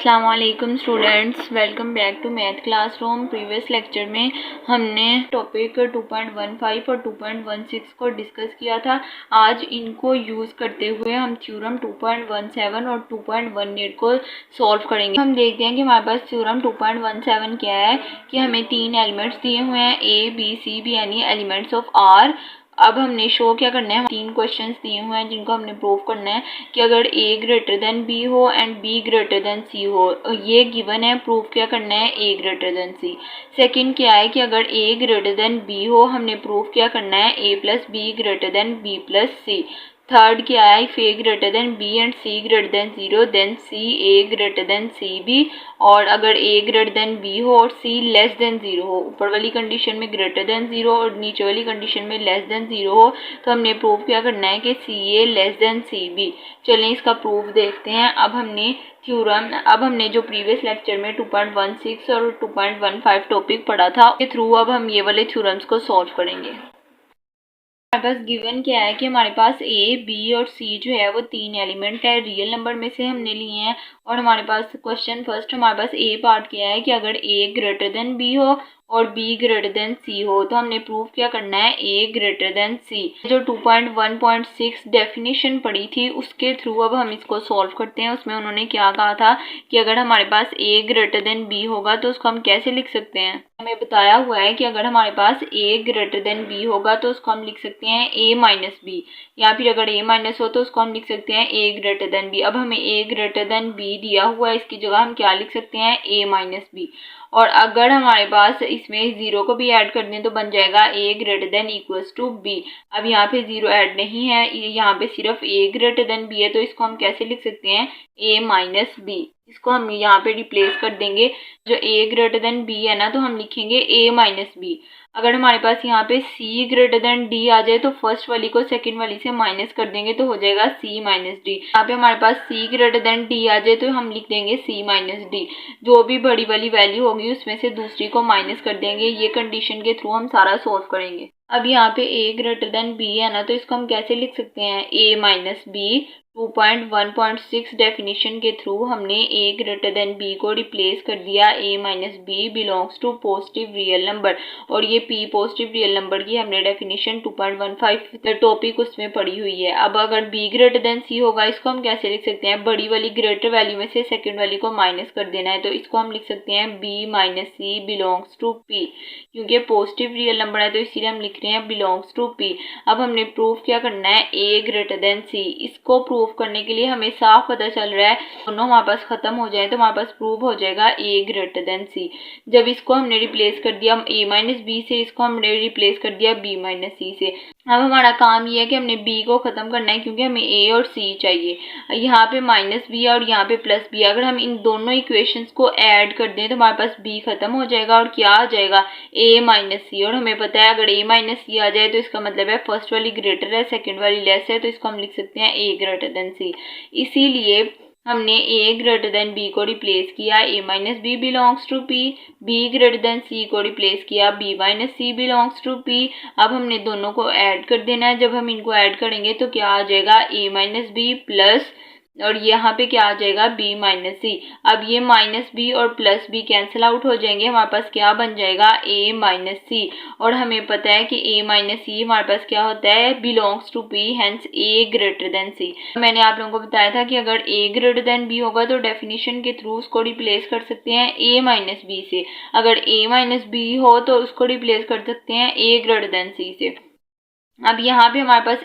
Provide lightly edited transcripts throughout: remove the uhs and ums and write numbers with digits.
अस्सलाम वालेकुम students, welcome back to math classroom. Previous lecture में हमने टॉपिक 2.15 और 2.16 को डिस्कस किया था। आज इनको यूज़ करते हुए हम थ्योरम 2.17 और 2.18 को सॉल्व करेंगे। हम देखते हैं कि हमारे पास थ्योरम 2.17 क्या है कि हमें 3 एलिमेंट्स दिए हुए हैं, ए बी सी बी, यानी एलिमेंट्स ऑफ आर। अब हमने शो क्या करना है, 3 क्वेश्चंस दिए हुए हैं जिनको हमने प्रूव करना है कि अगर a ग्रेटर देन b हो and b greater than c हो, ये गिवन है। प्रूफ क्या करना है, a greater than c। Second क्या है कि अगर a ग्रेटर देन b हो, हमने प्रूफ क्या करना है, a plus B greater than b plus c। Third क्या है, if a greater than b and c greater than 0 then c a greater than c b। और अगर a ग्रेटर देन b हो और c लेस देन 0 हो, ऊपर वाली condition में ग्रेटर देन 0 और नीचे वाली कंडीशन में लेस देन 0 हो, तो हमने प्रूफ क्या करना है कि सी ए लेस देन सी बी। चलें इसका प्रूफ देखते हैं। अब हमने जो प्रीवियस लेक्चर में 2.16 और 2.15 टॉपिक पढ़ा था के थ्रू अब हम ये वाले थ्योरम्स को सॉल्व करेंगे। हमारे पास गिवन क्या है कि हमारे पास ए बी और सी जो है वो 3 एलिमेंट है, रियल नंबर में से हमने लिए हैं। और हमारे पास क्वेश्चन फर्स्ट हमारे पास ए पार्ट क्या है कि अगर ए ग्रेटर देन बी हो और b ग्रेटर देन c हो, तो हमने प्रूफ क्या करना है, a ग्रेटर देन c। जो 2.1.6 डेफिनेशन पढ़ी थी उसके थ्रू अब हम इसको सॉल्व करते हैं। उसमें उन्होंने क्या कहा था कि अगर हमारे पास a ग्रेटर देन b होगा तो उसको हम कैसे लिख सकते हैं। हमें बताया हुआ है कि अगर हमारे पास a ग्रेटर देन b होगा तो उसको हम लिख सकते हैं a माइनस बी, या फिर अगर a माइनस हो तो उसको हम लिख सकते हैं a ग्रेटर देन b। अब हमें a ग्रेटर देन b दिया हुआ है, इसकी जगह हम क्या लिख सकते हैं, a माइनस बी। और अगर हमारे पास इसमें 0 को भी ऐड कर दें तो बन जाएगा a greater than equals to b। अब यहाँ पे 0 ऐड नहीं है, यहाँ पे सिर्फ a ग्रेटर देन b है, तो इसको हम कैसे लिख सकते हैं, a माइनस b। इसको हम यहाँ पे रिप्लेस कर देंगे। जो a ग्रेटर देन b है ना, तो हम लिखेंगे a माइनस b। अगर हमारे पास यहाँ पे c ग्रेटर देन d आ जाए तो फर्स्ट वाली को सेकंड वाली से माइनस कर देंगे तो हो जाएगा c माइनस डी। यहाँ पे हमारे पास c ग्रेटर देन d आ जाए तो हम लिख देंगे c माइनस डी। जो भी बड़ी वाली वैल्यू होगी उसमें से दूसरी को माइनस कर देंगे। ये कंडीशन के थ्रू हम सारा सोल्व करेंगे। अब यहाँ पे a ग्रेटर देन b है ना, तो इसको हम कैसे लिख सकते हैं, a माइनस बी। 2.1.6 डेफिनेशन के थ्रू हमने a ग्रेटर देन b को रिप्लेस कर दिया, a minus B belongs to positive real number. और ये p पॉजिटिव रियल नंबर की हमने डेफिनेशन 2.15 टॉपिक उसमें पढ़ी हुई है। अब अगर b ग्रेटर देन c होगा, इसको हम कैसे लिख सकते हैं, बड़ी वाली ग्रेटर वैल्यू में से सेकंड वाली को माइनस कर देना है, तो इसको हम लिख सकते हैं b minus C belongs to p। क्योंकि पॉजिटिव रियल नंबर है तो इसीलिए हम लिख रहे हैं बिलोंग्स टू p। अब हमने प्रूफ क्या करना है, a ग्रेटर देन c। इसको प्रूफ करने के लिए हमें साफ पता चल रहा है दोनों हमारे पास खत्म हो जाए तो हमारे पास प्रूफ हो जाएगा a ग्रेटर देन c। जब इसको हमने रिप्लेस कर दिया a माइनस बी से, इसको हमने रिप्लेस कर दिया b माइनस सी से। अब हमारा काम ये है कि हमने b को खत्म करना है क्योंकि हमें a और c चाहिए। यहाँ पे माइनस बी और यहाँ पे प्लस बी, अगर हम इन दोनों इक्वेशंस को ऐड कर दें तो हमारे पास b खत्म हो जाएगा और क्या आ जाएगा, a माइनस सी। और हमें पता है अगर a माइनस सी आ जाए तो इसका मतलब है फर्स्ट वाली ग्रेटर है सेकंड वाली लेस है, तो इसको हम लिख सकते हैं a ग्रेटर देन सी। इसीलिए हमने a ग्रेटर देन b को रिप्लेस किया, a minus B belongs to p। b greater than c को रिप्लेस किया, b minus C belongs to p। अब हमने दोनों को ऐड कर देना है। जब हम इनको ऐड करेंगे तो क्या आ जाएगा, a माइनस बी प्लस, और यहाँ पे क्या आ जाएगा, b माइनस सी। अब ये माइनस बी और प्लस बी कैंसिल आउट हो जाएंगे, हमारे पास क्या बन जाएगा, a माइनस सी। और हमें पता है कि a माइनस सी हमारे पास क्या होता है, belongs to p, hence a greater than c। मैंने आप लोगों को बताया था कि अगर a ग्रेटर देन b होगा तो डेफिनेशन के थ्रू उसको रिप्लेस कर सकते हैं a माइनस बी से। अगर a माइनस बी हो तो उसको रिप्लेस कर सकते हैं a ग्रेटर देन c से। अब यहाँ पे हमारे पास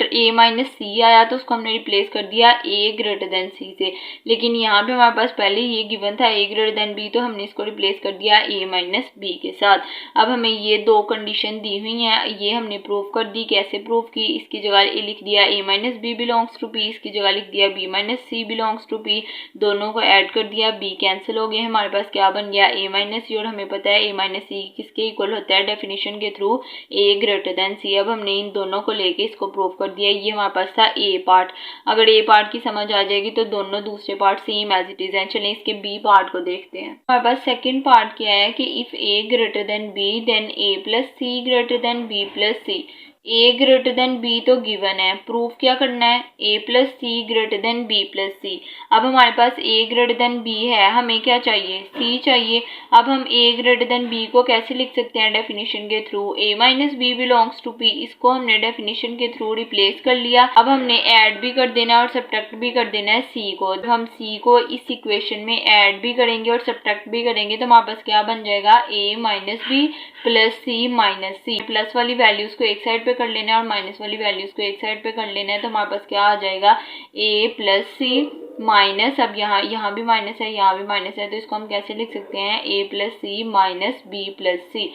a माइनस सी आया तो उसको हमने रिप्लेस कर दिया a ग्रेटर देन सी से। लेकिन यहाँ पे हमारे पास पहले ये गिवन था a ग्रेटर देन b, तो हमने इसको रिप्लेस कर दिया a माइनस बी के साथ। अब हमें ये दो कंडीशन दी हुई हैं, ये हमने प्रूव कर दी। कैसे प्रूव की, इसकी जगह a लिख दिया a minus B belongs to p, इसकी जगह लिख दिया b minus C belongs to p। दोनों को ऐड कर दिया, b कैंसिल हो गए, हमारे पास क्या बन गया, a माइनस सी। और हमें पता है a माइनस सी किसके इक्वल होता है, डेफिनेशन के थ्रू a ग्रेटर देन सी। अब हमने इन दोनों को लेके इसको प्रूव कर दिया। ये हमारे पास था a पार्ट। अगर a पार्ट की समझ आ जाएगी तो दोनों दूसरे part same as it is हैं। चलें इसके b पार्ट को देखते हैं। हमारे पास सेकंड पार्ट क्या है कि if a greater than b then a plus C greater than b plus C. A greater than B तो गिवन है, प्रूफ क्या करना है, A plus C greater than B plus C. अब हमारे पास ए ग्रेटर देन बी है, हमें क्या चाहिए, सी चाहिए। अब हम ए ग्रेटर देन बी को कैसे लिख सकते हैं डेफिनेशन के through, A minus B belongs to पी, इसको हमने डेफिनेशन के थ्रू रिप्लेस कर लिया। अब हमने ऐड भी कर देना है और सब्ट्रैक्ट भी कर देना है सी को। जब हम सी को इस इक्वेशन में ऐड भी करेंगे और सब्ट्रैक्ट भी करेंगे तो हमारे पास क्या बन जाएगा, ए माइनस बी प्लस सी माइनस सी। प्लस वाली वैल्यूज को एक साइड पे कर लेना है और माइनस वाली वैल्यूज को एक साइड पे कर लेना है, तो हमारे पास क्या आ जाएगा, ए प्लस सी माइनस, अब यहाँ भी माइनस है, यहाँ भी माइनस है, तो इसको हम कैसे लिख सकते हैं, ए प्लस सी माइनस बी प्लस सी।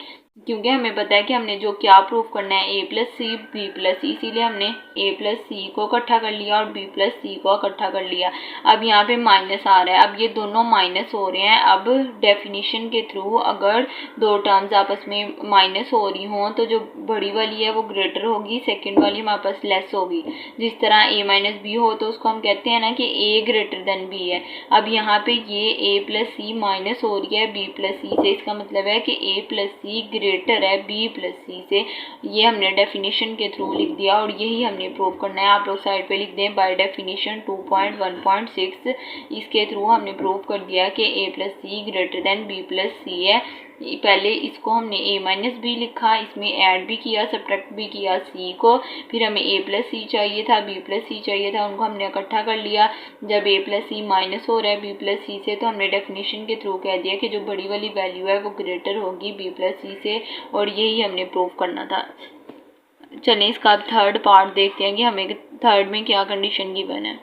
क्योंकि हमें पता है कि हमने जो क्या प्रूफ करना है, A plus C B plus सी, इसीलिए हमने ए प्लस सी को इकट्ठा कर लिया और बी प्लस सी को इकट्ठा कर लिया। अब यहाँ पे माइनस आ रहा है, अब ये दोनों माइनस हो रहे हैं। अब डेफिनेशन के थ्रू अगर दो टर्म्स आपस में माइनस हो रही हों तो जो बड़ी वाली है वो ग्रेटर होगी, सेकेंड वाली हमारे पास लेस होगी। जिस तरह ए माइनस बी हो तो उसको हम कहते हैं ना कि ए ग्रेटर देन बी है। अब यहाँ पे ये ए प्लस सी माइनस हो रही है बी प्लस सी से, इसका मतलब है कि ए प्लस सी ग्रेटर है बी प्लस सी से। ये हमने डेफिनेशन के थ्रू लिख दिया और यही हमने प्रूव करना है। आप लोग साइड पे लिख दें बाय डेफिनेशन 2.1.6, इसके थ्रू हमने प्रूव कर दिया कि ए plus C greater than B plus सी है। पहले इसको हमने ए माइनस बी लिखा, इसमें ऐड भी किया, सब्ट्रैक्ट भी किया सी को, फिर हमें ए प्लस सी चाहिए था, बी प्लस सी चाहिए था, उनको हमने इकट्ठा कर लिया। जब ए प्लस सी माइनस हो रहा है बी प्लस सी से तो हमने डेफिनेशन के थ्रू कह दिया कि जो बड़ी वाली वैल्यू है वो ग्रेटर होगी बी प्लस सी से, और यही हमने प्रूव करना था। चलिए इसका अब थर्ड पार्ट देखते हैं कि हमें थर्ड में क्या कंडीशन गिवन है।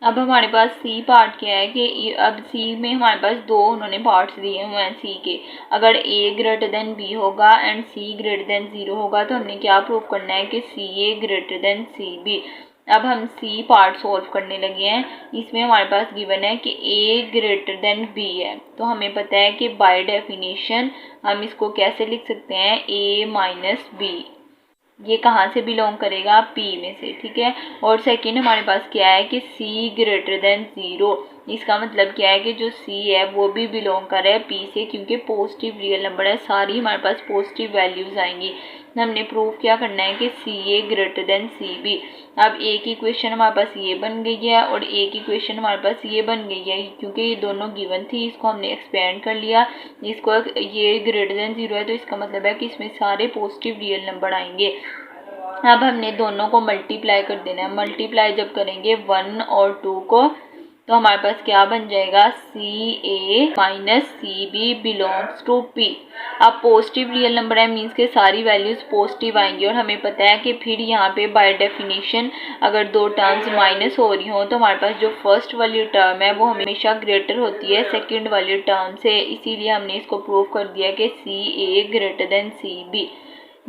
अब हमारे पास सी पार्ट क्या है कि अब सी में हमारे पास दो उन्होंने पार्ट्स दिए हुए हैं सी के। अगर ए ग्रेटर देन बी होगा एंड सी ग्रेटर देन 0 होगा तो हमने क्या प्रूव करना है कि C A greater than C B. अब हम सी पार्ट सॉल्व करने लगे हैं। इसमें हमारे पास गिवन है कि ए ग्रेटर देन बी है, तो हमें पता है कि बाय डेफिनेशन हम इसको कैसे लिख सकते हैं, ए माइनस बी। ये कहाँ से बिलोंग करेगा, पी में से, ठीक है। और सेकंड हमारे पास क्या है कि सी ग्रेटर देन 0, इसका मतलब क्या है कि जो सी है वो भी बिलोंग कर रहा है पी से, क्योंकि पॉजिटिव रियल नंबर है, सारी हमारे पास पॉजिटिव वैल्यूज आएंगी। हमने प्रूव क्या करना है कि C A greater than C B. अब एक इक्वेशन हमारे पास ये बन गई है और एक इक्वेशन हमारे पास ये बन गई है, क्योंकि ये दोनों गिवन थी, इसको हमने एक्सपेंड कर लिया। इसको ये ग्रेटर देन 0 है तो इसका मतलब है कि इसमें सारे पॉजिटिव रियल नंबर आएंगे। अब हमने दोनों को मल्टीप्लाई कर देना है। मल्टीप्लाई जब करेंगे 1 और 2 को तो हमारे पास क्या बन जाएगा, C A minus C B belongs to P. अब पॉजिटिव रियल नंबर है, मीन्स के सारी वैल्यूज पॉजिटिव आएंगी और हमें पता है कि फिर यहाँ पे बाय डेफिनेशन अगर दो टर्म्स माइनस हो रही हो तो हमारे पास जो फर्स्ट वाली टर्म है वो हमेशा ग्रेटर होती है सेकेंड वाली टर्म से। इसीलिए हमने इसको प्रूव कर दिया कि C A greater than C B.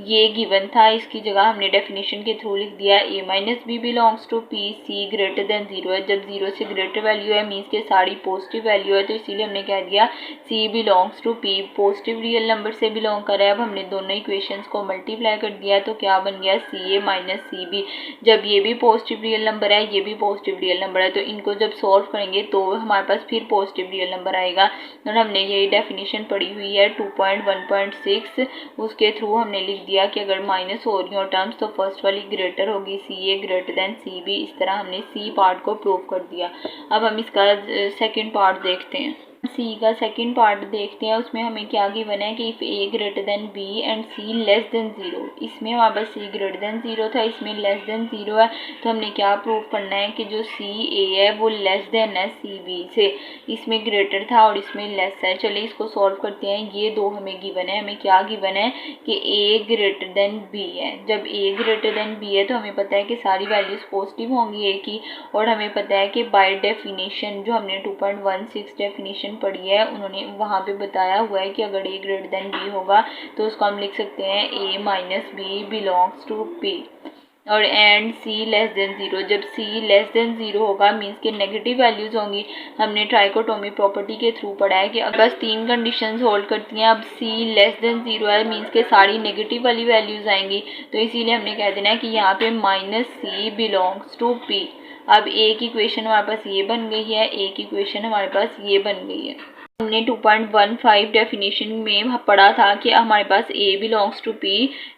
ये गिवन था, इसकी जगह हमने डेफिनेशन के थ्रू लिख दिया A minus B belongs to P, C greater than 0 है। जब 0 से ग्रेटर वैल्यू है मीन्स के सारी पॉजिटिव वैल्यू है, तो इसीलिए हमने कह दिया C belongs to P, positive real number से बिलोंग कर रहा है। अब हमने दोनों इक्वेशंस को मल्टीप्लाई कर दिया तो क्या बन गया, सी ए माइनस सी बी। जब ये भी पॉजिटिव रियल नंबर है, ये भी पॉजिटिव रियल नंबर है, तो इनको जब सॉल्व करेंगे तो हमारे पास फिर पॉजिटिव रियल नंबर आएगा। और हमने यही डेफिनेशन पढ़ी हुई है 2.1.6, उसके थ्रू हमने लिख दिया कि अगर माइनस हो रही हो टर्म्स तो फर्स्ट वाली ग्रेटर होगी, सी A greater than C B. इस तरह हमने सी पार्ट को प्रूव कर दिया। अब हम इसका सेकंड पार्ट देखते हैं। सी का सेकंड पार्ट देखते हैं, उसमें हमें क्या गिवन है कि if A greater than B and C less than 0। इसमें हमारे पास सी ग्रेटर देन 0 था, इसमें लेस देन 0 है, तो हमने क्या प्रूव करना है कि जो सी ए है वो लेस देन है सी बी से। इसमें ग्रेटर था और इसमें लेस है। चलिए इसको सॉल्व करते हैं। ये दो हमें गिवन है, हमें क्या गिवन है कि ए ग्रेटर देन बी है। जब ए ग्रेटर देन बी है तो हमें पता है कि सारी वैल्यूज पॉजिटिव होंगी ए की, और हमें पता है कि बाय डेफिनेशन जो हमने 2.16 डेफिनेशन पढ़ी है उन्होंने वहाँ पे बताया हुआ है कि अगर ए ग्रेटर देन बी होगा तो उसको हम लिख सकते हैं A minus B belongs to P, और एंड सी लेस देन 0। जब सी लेस देन 0 होगा मीन्स के नेगेटिव वैल्यूज होंगी। हमने ट्राइकोटोमी प्रॉपर्टी के थ्रू पढ़ा है कि बस 3 कंडीशंस होल्ड करती हैं। अब सी लेस देन 0 है मीन्स के सारी नेगेटिव वाली वैल्यूज आएंगी, तो इसीलिए हमने कह देना है कि यहाँ पे minus C belongs to P. अब एक इक्वेशन हमारे पास ये बन गई है, एक इक्वेशन हमारे पास ये बन गई है। हमने 2.15 डेफिनेशन में पढ़ा था कि हमारे पास A बिलोंग्स टू P,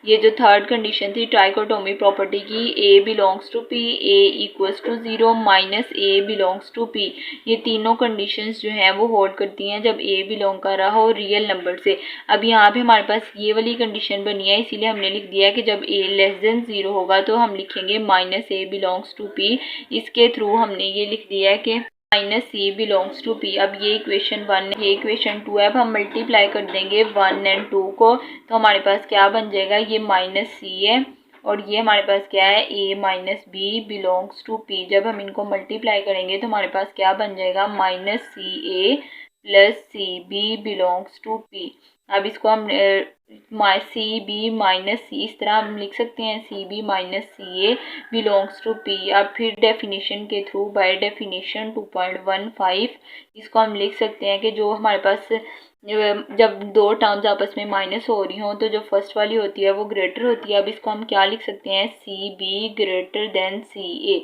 ये जो थर्ड कंडीशन थी ट्राइकोटोमी प्रॉपर्टी की, A belongs to P, A equals to 0 minus A belongs to P, ये तीनों कंडीशंस जो हैं वो होल्ड करती हैं जब A बिलोंग कर रहा हो रियल नंबर से। अब यहाँ पे हमारे पास ये वाली कंडीशन बनी है, इसीलिए हमने लिख दिया है कि जब A लेस देन 0 होगा तो हम लिखेंगे minus A belongs to P। इसके थ्रू हमने ये लिख दिया है कि minus C belongs to P। अब ये इक्वेशन 1 है, ये इक्वेशन 2 है। अब हम मल्टीप्लाई कर देंगे 1 एंड 2 को, तो हमारे पास क्या बन जाएगा, ये माइनस C है और ये हमारे पास क्या है, A minus B belongs to P। जब हम इनको मल्टीप्लाई करेंगे तो हमारे पास क्या बन जाएगा, minus CA plus CB belongs to P। अब इसको हम CB माइनस C इस तरह हम लिख सकते हैं, CB minus CA belongs to P। अब फिर डेफिनेशन के थ्रू बाय डेफिनेशन 2.15 इसको हम लिख सकते हैं कि जो हमारे पास जब दो टर्म्स आपस में माइनस हो रही हों तो जो फर्स्ट वाली होती है वो ग्रेटर होती है। अब इसको हम क्या लिख सकते हैं, CB ग्रेटर देन CA।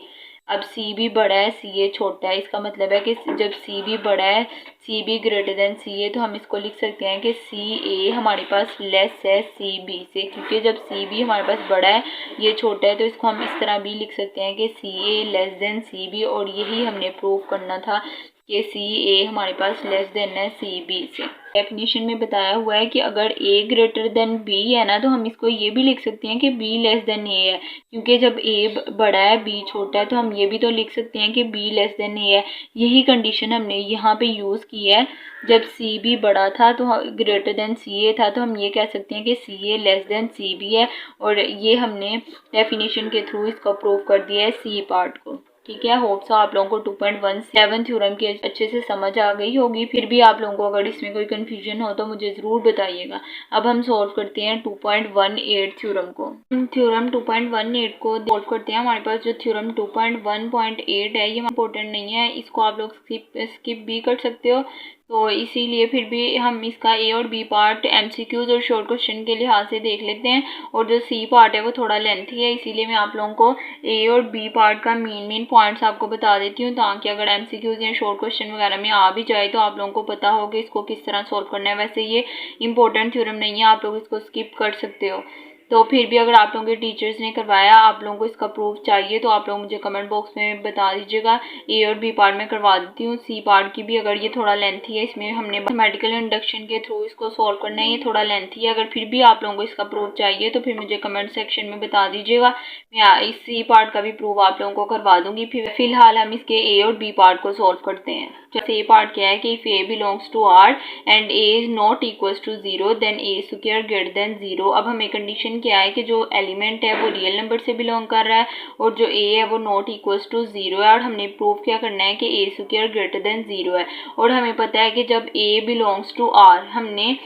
अब CB बड़ा है, CA छोटा है, इसका मतलब है कि जब CB बड़ा है, CB ग्रेटर देन CA, तो हम इसको लिख सकते हैं कि CA हमारे पास लेस है CB से, क्योंकि जब CB हमारे पास बड़ा है, ये छोटा है, तो इसको हम इस तरह भी लिख सकते हैं कि CA लेस देन CB। और यही हमने प्रूव करना था कि CA हमारे पास लेस देन है CB से। डेफिनेशन में बताया हुआ है कि अगर A ग्रेटर देन B है ना, तो हम इसको ये भी लिख सकते हैं कि B लेस देन A है, क्योंकि जब A बड़ा है B छोटा है, तो हम ये भी तो लिख सकते हैं कि B लेस देन A है। यही कंडीशन हमने यहाँ पे यूज़ की है। जब CB बड़ा था तो ग्रेटर देन CA था, तो हम ये कह सकते हैं कि CA लेस देन CB है, और ये हमने डेफिनेशन के थ्रू इसको प्रूव कर दिया है C पार्ट को। ठीक है, होप सो आप लोगों को 2.17 थ्योरम की अच्छे से समझ आ गई होगी। फिर भी आप लोगों को अगर इसमें कोई कंफ्यूजन हो तो मुझे ज़रूर बताइएगा। अब हम सॉल्व करते हैं 2.18 थ्योरम को। थ्योरम 2.18 को सॉल्व करते हैं। हमारे पास जो थ्योरम 2.1.8 है, ये इंपॉर्टेंट नहीं है, इसको आप लोग स्किप भी कर सकते हो। तो इसीलिए फिर भी हम इसका A और B पार्ट MCQs और शॉर्ट क्वेश्चन के लिहाज से देख लेते हैं, और जो C पार्ट है वो थोड़ा लेंथी है, इसीलिए मैं आप लोगों को A और B पार्ट का मेन पॉइंट्स आपको बता देती हूँ, ताकि अगर MCQs या शॉर्ट क्वेश्चन वगैरह में आ भी जाए तो आप लोगों को पता हो कि इसको किस तरह सॉल्व करना है। वैसे ये इंपॉर्टेंट थ्योरम नहीं है, आप लोग इसको स्किप कर सकते हो। तो फिर भी अगर आप लोगों के टीचर्स ने करवाया, आप लोगों को इसका प्रूफ चाहिए, तो आप लोग मुझे कमेंट बॉक्स में बता दीजिएगा। A और B पार्ट में करवा देती हूँ, C पार्ट की भी, अगर ये थोड़ा लेंथी है, इसमें हमने मैथमेटिकल इंडक्शन के थ्रू इसको सॉल्व करना है, ये थोड़ा लेंथी है। अगर फिर भी आप लोगों को इसका प्रूफ चाहिए तो फिर मुझे कमेंट सेक्शन में बता दीजिएगा, मैं इस C पार्ट का भी प्रूफ आप लोगों को करवा दूंगी। फिलहाल हम इसके A और B पार्ट को सॉल्व करते हैं। जैसे A पार्ट क्या है कि if A belongs to R and A is not equals to 0 then A square greater than 0। अब हमें कंडीशन क्या है कि जो एलिमेंट है वो रियल नंबर से बिलोंग कर रहा है, और जो A है वो नॉट इक्वल्स टू 0 है, और हमने प्रूव क्या करना है कि A स्क्वायर ग्रेटर देन 0 है। और हमें पता है कि जब A बिलोंग्स टू R, हमने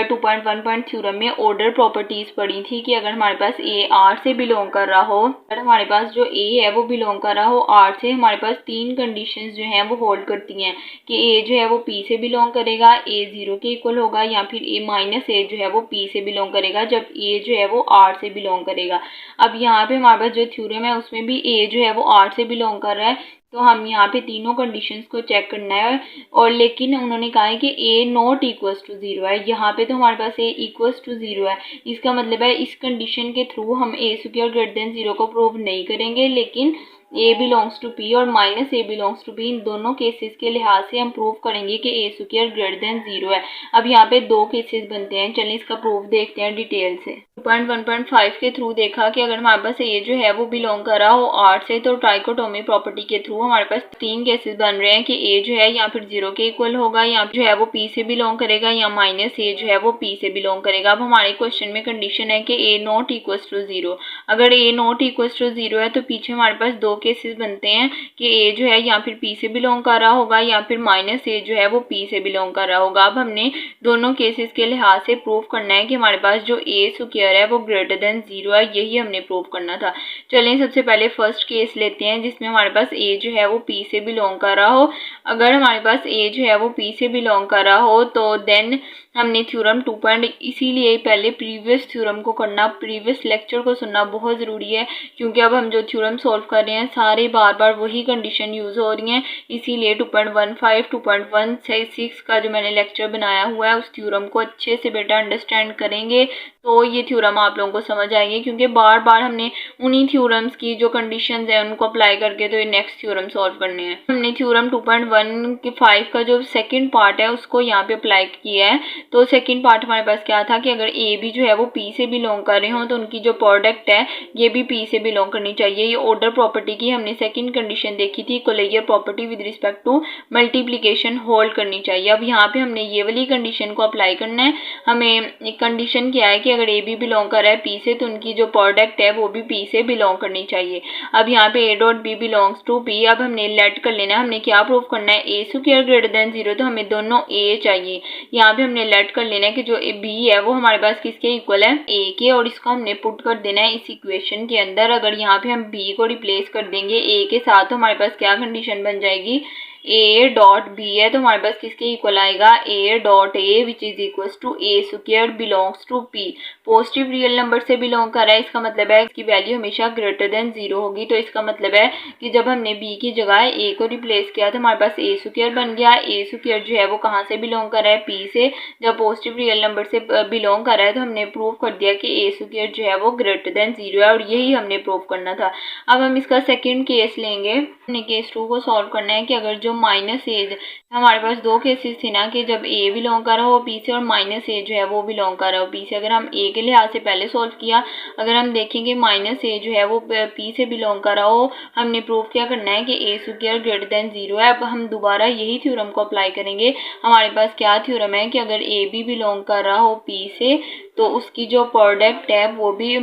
2.1 थ्योरम में ऑर्डर प्रॉपर्टीज पढ़ी थी कि अगर हमारे पास A R से बिलोंग कर रहा हो, अगर हमारे पास जो A है वो बिलोंग कर रहा हो R से, हमारे पास तीन कंडीशंस जो हैं वो होल्ड करती हैं कि A जो है वो P से बिलोंग करेगा, A 0 के इक्वल होगा, या फिर A माइनस A जो है वो P से बिलोंग करेगा जब A जो है वो R से बिलोंग करेगा। अब यहाँ पे हमारे पास जो थ्योरम है उसमें भी A जो है वो R से बिलोंग कर रहा है, तो हम यहाँ पे तीनों कंडीशंस को चेक करना है। और लेकिन उन्होंने कहा है कि A नॉट इक्वल्स टू 0 है, यहाँ पे तो हमारे पास A इक्वल्स टू 0 है। इसका मतलब है इस कंडीशन के थ्रू हम A स्क्वायर ग्रेटर देन 0 को प्रूव नहीं करेंगे, लेकिन A बिलोंग्स टू P और minus A belongs to P, इन दोनों केसेस के लिहाज से हम प्रूव करेंगे कि A स्क्वायर ग्रेटर देन 0 है। अब यहाँ पे दो केसेस बनते हैं, चलिए इसका प्रूफ देखते हैं डिटेल से। 2.1.5 के थ्रू देखा कि अगर हमारे पास A जो है वो बिलोंग कर रहा हो R से, तो ट्राइकोटोमी प्रॉपर्टी के थ्रू हमारे पास तीन केसेस बन रहे हैं कि A जो है या फिर 0 के इक्वल होगा, या जो है वो P से बिलोंग करेगा, या माइनस A जो है वो P से बिलोंग करेगा। अब हमारे क्वेश्चन में कंडीशन है कि A नॉट इक्वल्स टू 0। अगर A नॉट इक्वल्स टू 0 है तो पीछे हमारे पास दो केसेस बनते हैं कि A जो है या फिर P से बिलोंग कर रहा होगा, या फिर माइनस A जो है वो P से बिलोंग कर रहा होगा। अब हमने दोनों केसेस के लिहाज से प्रूव करना है कि हमारे पास जो A स्क्वायर है वो ग्रेटर देन 0 है, यही हमने प्रूव करना था। चलिए सबसे पहले फर्स्ट केस लेते हैं जिसमें हमारे पास A जो है वो P से बिलोंग कर रहा हो। अगर हमारे पास A जो है वो P से बिलोंग कर रहा हो तो देन हमने थ्योरम 2 इसीलिए पहले प्रीवियस थ्योरम को करना, प्रीवियस लेक्चर को सुनना बहुत ज़रूरी है, क्योंकि अब हम जो थ्योरम सॉल्व कर रहे हैं सारे बार बार वही कंडीशन यूज़ हो रही हैं। इसीलिए 2.15 2.16 का जो मैंने लेक्चर बनाया हुआ है उस थ्योरम को अच्छे से बेटा अंडरस्टैंड करेंगे तो ये थ्योरम आप लोगों को समझ आएंगे, क्योंकि बार बार हमने उन्हीं थ्योरम्स की जो कंडीशंस हैं उनको अप्लाई करके तो ये नेक्स्ट थ्योरम सॉल्व करने हैं। हमने थ्योरम 2.15 का जो सेकंड पार्ट है उसको यहाँ पे अप्लाई किया है। तो सेकंड पार्ट हमारे पास क्या था कि अगर ए बी जो है वो पी से बिलोंग कर रहे हो तो उनकी जो प्रोडक्ट है ये भी पी से बिलोंग करनी चाहिए। ये ऑर्डर प्रॉपर्टी की हमने सेकंड कंडीशन देखी थी, closure property with respect to multiplication hold करनी चाहिए। अब यहाँ पे हमने ये वाली कंडीशन को अप्लाई करना है। हमें एक कंडीशन क्या है कि अगर ए बी बिलोंग कर रहा है पी से तो उनकी जो प्रोडक्ट है वो भी पी से बिलोंग करनी चाहिए। अब यहाँ पे A dot B belongs to P, अब हमने लेट कर लेना है। हमने क्या प्रूव करना है, ए स्क्वायर ग्रेटर देन 0, तो हमें दोनों ए चाहिए। यहाँ पे हमने लेट कर लेना है कि जो बी है वो हमारे पास किसके इक्वल है, ए के, और इसको हमने पुट कर देना है इस इक्वेशन के अंदर। अगर यहाँ पे हम बी को रिप्लेस कर देंगे ए के साथ तो हमारे पास क्या कंडीशन बन जाएगी, ए डॉट बी है तो हमारे पास किसके इक्वल आएगा, A dot A which is equal to A square belongs to P. Positive real number से बिलोंग कर रहा है, इसका मतलब है इसकी वैल्यू हमेशा ग्रेटर देन 0 होगी। तो इसका मतलब है कि जब हमने बी की जगह ए को रिप्लेस किया तो हमारे पास ए स्क्वायर बन गया। ए स्क्वायर जो है वो कहाँ से बिलोंग कर रहा है, पी से। जब पॉजिटिव रियल नंबर से बिलोंग कर रहा है तो हमने प्रूव कर दिया कि ए स्क्वायर जो है वो ग्रेटर देन 0 है, और यही हमने प्रूव करना था। अब हम इसका सेकेंड केस लेंगे। हमने केस 2 को सॉल्व करना है कि अगर जो माइनस एज, हमारे पास दो केसेस थी ना कि जब ए बिलोंग कर रहा हो पी से और माइनस ए जो है वो बिलोंग कर रहा हो पी से। अगर हम ए के लिहाज से पहले सॉल्व किया, अगर हम देखेंगे माइनस ए जो है वो पी से बिलोंग कर रहा हो, हमने प्रूव क्या करना है कि ए स्क्वायर ग्रेटर देन 0 है। अब हम दोबारा यही थ्योरम को अप्लाई करेंगे। हमारे पास क्या थ्योरम है कि अगर ए बी बिलोंग कर रहा हो पी से तो उसकी जो प्रोडक्ट है वो भी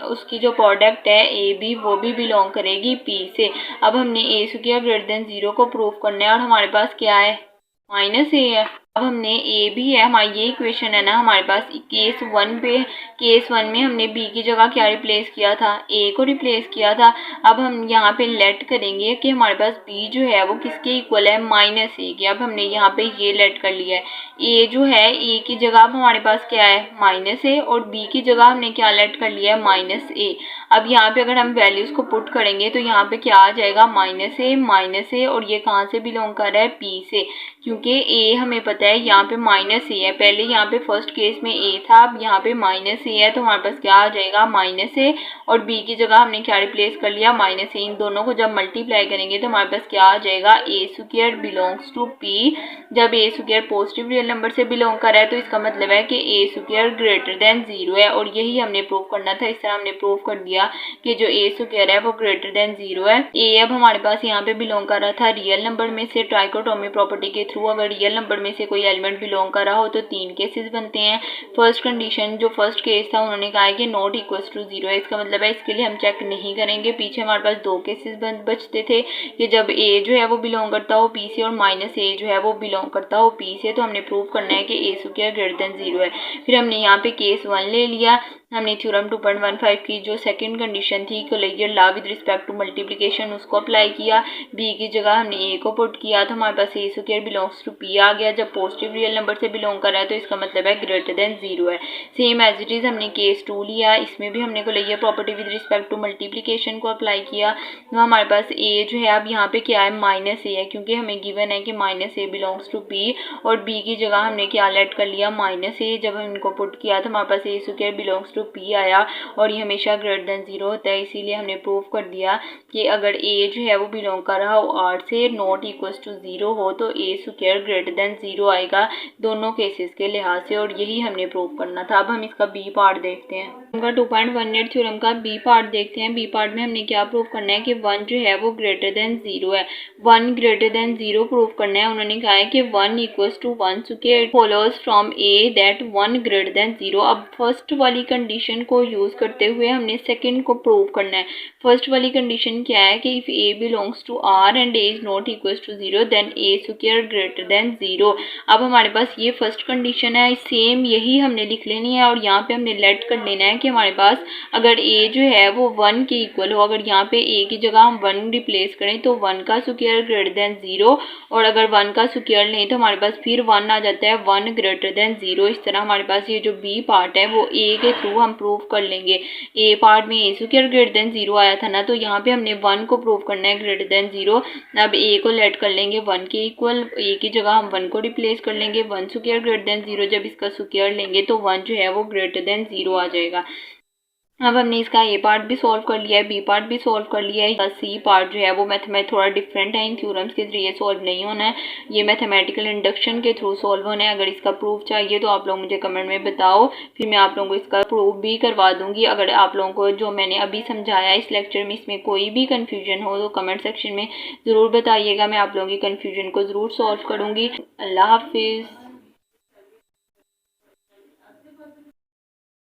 उसकी जो प्रोडक्ट है ए बी वो भी बिलोंग करेगी पी से। अब हमने ए स्क्वायर ग्रेटर देन 0 को प्रूव करना है और हमारे पास क्या है, माइनस ए है। अब हमने ए भी है, हमारी ये इक्वेशन है ना हमारे पास केस 1 पे। केस 1 में हमने बी की जगह क्या रिप्लेस किया था, ए को रिप्लेस किया था। अब हम यहाँ पे लेट करेंगे कि हमारे पास बी जो है वो किसके इक्वल है, माइनस ए के। अब हमने यहाँ पे ये लेट कर लिया है। ए जो है ए की जगह अब हमारे पास क्या है, माइनस ए, और बी की जगह हमने क्या लेट कर लिया है, माइनस ए। अब यहाँ पे अगर हम वैल्यूज को पुट करेंगे तो यहाँ पे क्या आ जाएगा, माइनस ए, और ये कहाँ से बिलोंग कर रहा है, पी से, क्योंकि ए हमें पता है यहाँ पे माइनस ए है। पहले यहाँ पे फर्स्ट केस में ए था, अब यहाँ पे माइनस ए है तो हमारे पास क्या आ जाएगा, माइनस ए, और बी की जगह हमने क्या रिप्लेस कर लिया, माइनस ए। इन दोनों को जब मल्टीप्लाई करेंगे तो हमारे पास क्या आ जाएगा, ए स्क्वायर बिलोंग्स टू पी। जब ए स्क्वायर पॉजिटिव रियल नंबर से बिलोंग कर रहा है तो इसका मतलब है कि ए स्क्वायर ग्रेटर देन 0 है, और यही हमने प्रूव करना था। इस तरह हमने प्रूव कर दिया कि जो ए स्क्वायर है वो ग्रेटर देन 0 है। ए अब हमारे पास यहाँ पे बिलोंग कर रहा था रियल नंबर में से। ट्राइकोटोमी प्रॉपर्टी के थ्रू अगर रियल नंबर में से कोई एलिमेंट बिलोंग कर रहा हो तो 3 केसेस बनते हैं। फर्स्ट कंडीशन जो फर्स्ट केस था उन्होंने कहा है कि नॉट इक्वल टू 0 है, इसका मतलब है इसके लिए हम चेक नहीं करेंगे। पीछे हमारे पास 2 केसेस बचते थे कि जब ए जो है वो बिलोंग करता हो पी से और माइनस ए जो है वो बिलोंग करता हो पी से। तो हमने प्रूव करना है कि ए स्क्वायर ग्रेटर देन 0 है। फिर हमने यहाँ पे केस 1 ले लिया। हमने थ्योरम 2.15 की जो सेकंड कंडीशन थी closure law with respect to multiplication उसको अप्लाई किया। बी की जगह हमने ए को पुट किया तो हमारे पास A square belongs to P आ गया। जब पॉजिटिव रियल नंबर से बिलोंग कर रहा है तो इसका मतलब है ग्रेटर देन 0 है। सेम एज इट इज हमने केस 2 लिया, इसमें भी हमने closure property with respect to multiplication को अप्लाई किया। तो हमारे पास ए जो है अब यहाँ पे क्या है, माइनस ए है, क्योंकि हमें गिवन है कि minus A belongs to P, और बी की जगह हमने क्या लेट कर लिया, माइनस ए। जब हम इनको पुट किया तो हमारे पास A square belongs to P आया, और ये हमेशा ग्रेटर देन 0 होता है। इसीलिए हमने प्रूव कर दिया कि अगर ए जो है वो बिलोंग कर रहा हो 8 से, नॉट इक्वल टू 0 हो, तो ए स्क्वायर ग्रेटर देन 0 आएगा दोनों केसेस के लिहाज से, और यही हमने प्रूव करना था। अब हम इसका बी पार्ट देखते हैं। उनका 2.18 थ्योरम का बी पार्ट देखते हैं। बी पार्ट में हमने क्या प्रूव करना है कि 1 जो है वो ग्रेटर देन 0 है। 1 ग्रेटर देन 0 प्रूव करना है। उन्होंने कहा है कि 1 equal to 1 square follows from A that 1 greater than 0। अब फर्स्ट वाली कंडीशन कंडीशन को यूज़ करते हुए हमने सेकंड को प्रूव करना है। फर्स्ट वाली कंडीशन क्या है कि if A belongs to R and A is not equal to 0 then A square greater than 0। अब हमारे पास ये फर्स्ट कंडीशन है, सेम यही हमने लिख लेनी है और यहाँ पे हमने लेट कर लेना है कि हमारे पास अगर ए जो है वो 1 के इक्वल हो, अगर यहाँ पे ए की जगह हम 1 रिप्लेस करें तो 1 का स्क्वायर ग्रेटर देन 0, और अगर 1 का स्क्वायर लें तो हमारे पास फिर 1 आ जाता है 1 ग्रेटर देन 0। इस तरह हमारे पास ये जो बी पार्ट है वो ए के थ्रू हम प्रूव कर लेंगे। ए पार्ट में ए स्क्वायर ग्रेटर देन 0 आया था ना, तो यहाँ पे हमने 1 को प्रूव करना है ग्रेटर देन 0। अब ए को लेट कर लेंगे 1 के इक्वल, ए की जगह हम 1 को रिप्लेस कर लेंगे 1 स्क्वायर ग्रेटर देन 0। जब इसका स्क्वायर लेंगे तो 1 जो है वो ग्रेटर देन 0 आ जाएगा। अब हमने इसका ए पार्ट भी सॉल्व कर लिया है, बी पार्ट भी सॉल्व कर लिया है। सी पार्ट जो है वो मैथमेटिक्स थोड़ा डिफरेंट है, इन थ्योरम्स के जरिए सॉल्व नहीं होना है, ये मैथमेटिकल इंडक्शन के थ्रू सॉल्व होना है। अगर इसका प्रूफ चाहिए तो आप लोग मुझे कमेंट में बताओ, फिर मैं आप लोगों को इसका प्रूफ भी करवा दूंगी। अगर आप लोगों को जो मैंने अभी समझाया इस लेक्चर में इसमें कोई भी कन्फ्यूजन हो तो कमेंट सेक्शन में ज़रूर बताइएगा, मैं आप लोगों की कन्फ्यूजन को ज़रूर सॉल्व करूँगी। अल्लाह हाफिज़।